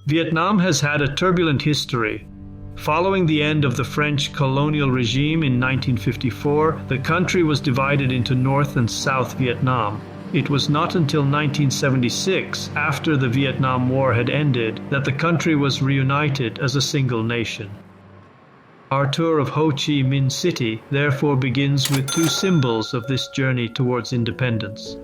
Vietnam has had a turbulent history. Following the end of the French colonial regime in 1954, the country was divided into North and South Vietnam. It was not until 1976, after the Vietnam War had ended, that the country was reunited as a single nation. Our tour of Ho Chi Minh City therefore begins with two symbols of this journey towards independence.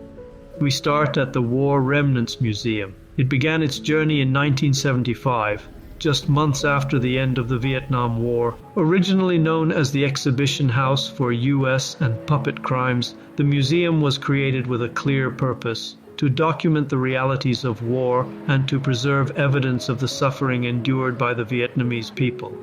We start at the War Remnants Museum. It began its journey in 1975, just months after the end of the Vietnam War. Originally known as the Exhibition House for U.S. and Puppet Crimes, the museum was created with a clear purpose: to document the realities of war and to preserve evidence of the suffering endured by the Vietnamese people.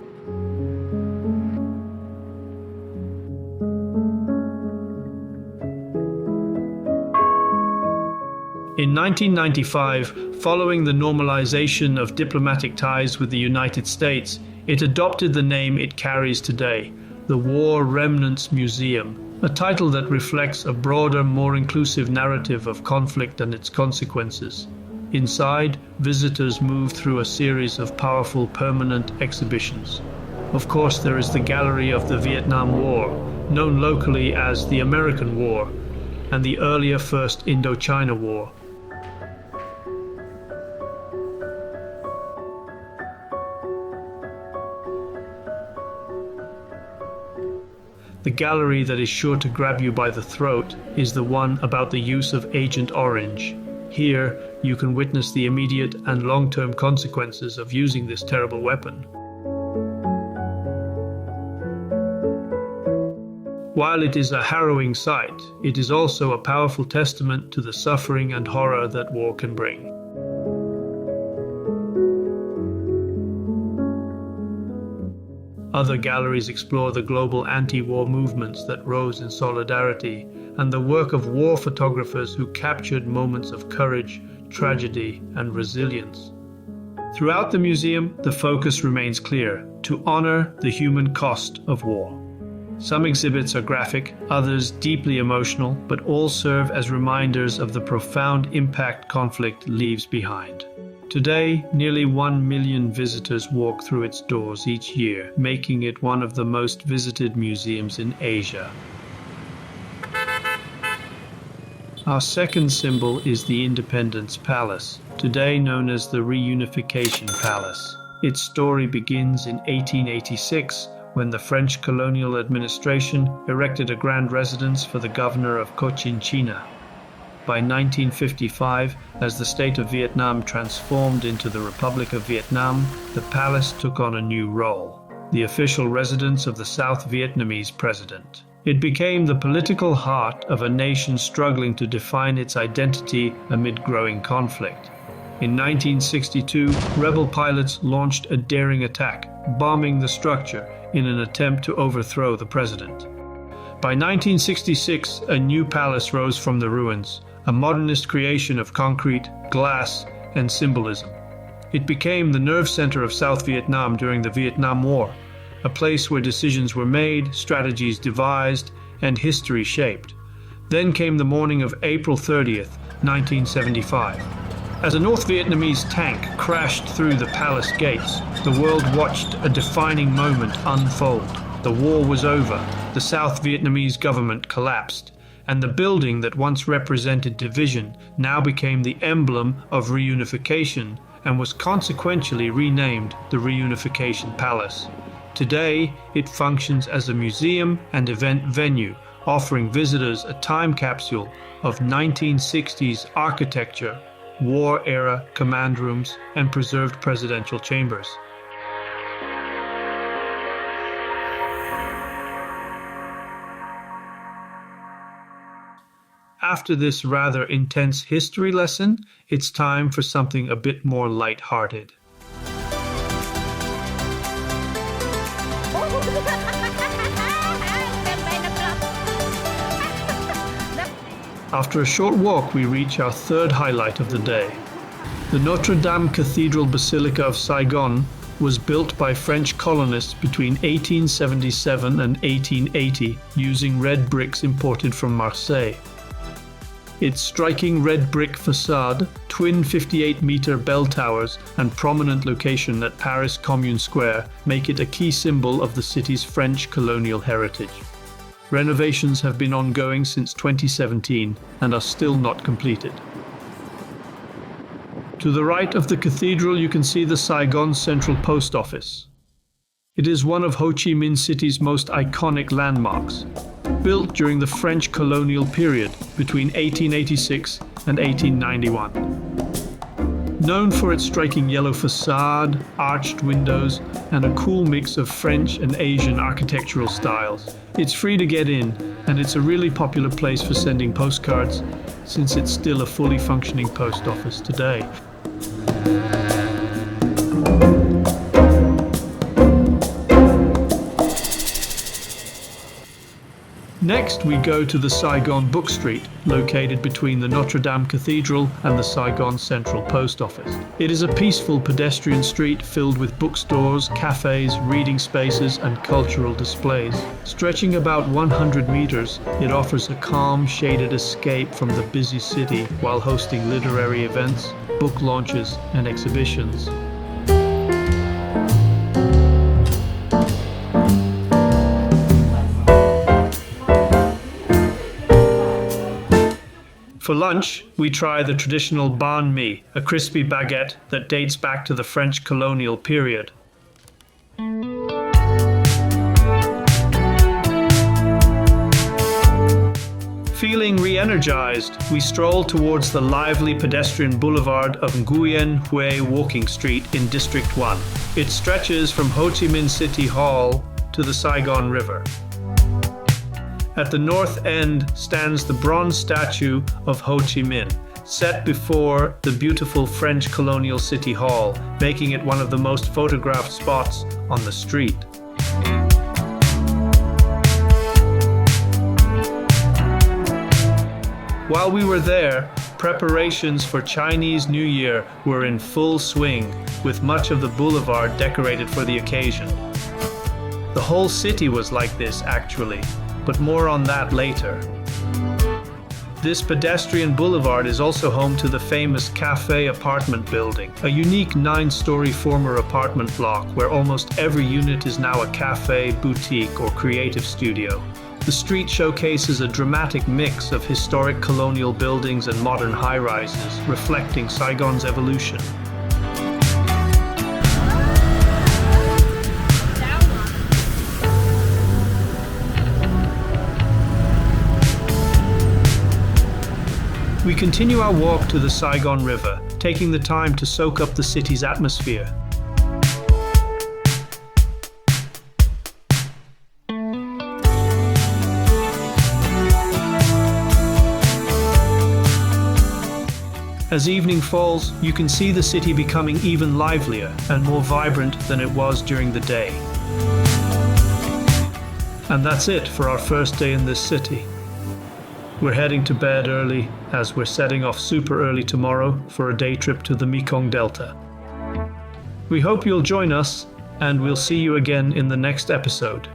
In 1995, following the normalization of diplomatic ties with the United States, it adopted the name it carries today, the War Remnants Museum, a title that reflects a broader, more inclusive narrative of conflict and its consequences. Inside, visitors move through a series of powerful permanent exhibitions. Of course, there is the Gallery of the Vietnam War, known locally as the American War, and the earlier First Indochina War. The gallery that is sure to grab you by the throat is the one about the use of Agent Orange. Here, you can witness the immediate and long-term consequences of using this terrible weapon. While it is a harrowing sight, it is also a powerful testament to the suffering and horror that war can bring. Other galleries explore the global anti-war movements that rose in solidarity and the work of war photographers who captured moments of courage, tragedy, and resilience. Throughout the museum, the focus remains clear: to honor the human cost of war. Some exhibits are graphic, others deeply emotional, but all serve as reminders of the profound impact conflict leaves behind. Today, nearly 1 million visitors walk through its doors each year, making it one of the most visited museums in Asia. Our second symbol is the Independence Palace, today known as the Reunification Palace. Its story begins in 1886, when the French colonial administration erected a grand residence for the governor of Cochinchina. By 1955, as the state of Vietnam transformed into the Republic of Vietnam, the palace took on a new role: the official residence of the South Vietnamese president. It became the political heart of a nation struggling to define its identity amid growing conflict. In 1962, rebel pilots launched a daring attack, bombing the structure in an attempt to overthrow the president. By 1966, a new palace rose from the ruins, a modernist creation of concrete, glass, and symbolism. It became the nerve center of South Vietnam during the Vietnam War, a place where decisions were made, strategies devised, and history shaped. Then came the morning of April 30th, 1975. As a North Vietnamese tank crashed through the palace gates, the world watched a defining moment unfold. The war was over, the South Vietnamese government collapsed, and the building that once represented division now became the emblem of reunification and was consequentially renamed the Reunification Palace. Today, it functions as a museum and event venue, offering visitors a time capsule of 1960s architecture, war-era command rooms, and preserved presidential chambers. After this rather intense history lesson, it's time for something a bit more light-hearted. After a short walk, we reach our third highlight of the day. The Notre-Dame Cathedral Basilica of Saigon was built by French colonists between 1877 and 1880 using red bricks imported from Marseille. Its striking red brick facade, twin 58-meter bell towers, and prominent location at Paris Commune Square make it a key symbol of the city's French colonial heritage. Renovations have been ongoing since 2017 and are still not completed. To the right of the cathedral, you can see the Saigon Central Post Office. It is one of Ho Chi Minh City's most iconic landmarks, built during the French colonial period between 1886 and 1891. Known for its striking yellow facade, arched windows, and a cool mix of French and Asian architectural styles, it's free to get in, and it's a really popular place for sending postcards, since it's still a fully functioning post office today. Next, we go to the Saigon Book Street, located between the Notre-Dame Cathedral and the Saigon Central Post Office. It is a peaceful pedestrian street filled with bookstores, cafes, reading spaces, and cultural displays. Stretching about 100 meters, it offers a calm, shaded escape from the busy city while hosting literary events, book launches, and exhibitions. For lunch, we try the traditional banh mi, a crispy baguette that dates back to the French colonial period. Feeling re-energized, we stroll towards the lively pedestrian boulevard of Nguyen Hue Walking Street in District 1. It stretches from Ho Chi Minh City Hall to the Saigon River. At the north end stands the bronze statue of Ho Chi Minh, set before the beautiful French colonial city hall, making it one of the most photographed spots on the street. While we were there, preparations for Chinese New Year were in full swing, with much of the boulevard decorated for the occasion. The whole city was like this, actually, but more on that later. This pedestrian boulevard is also home to the famous Café apartment building, a unique 9-story former apartment block where almost every unit is now a cafe, boutique, or creative studio. The street showcases a dramatic mix of historic colonial buildings and modern high-rises, reflecting Saigon's evolution. We continue our walk to the Saigon River, taking the time to soak up the city's atmosphere. As evening falls, you can see the city becoming even livelier and more vibrant than it was during the day. And that's it for our first day in this city. We're heading to bed early as we're setting off super early tomorrow for a day trip to the Mekong Delta. We hope you'll join us, and we'll see you again in the next episode.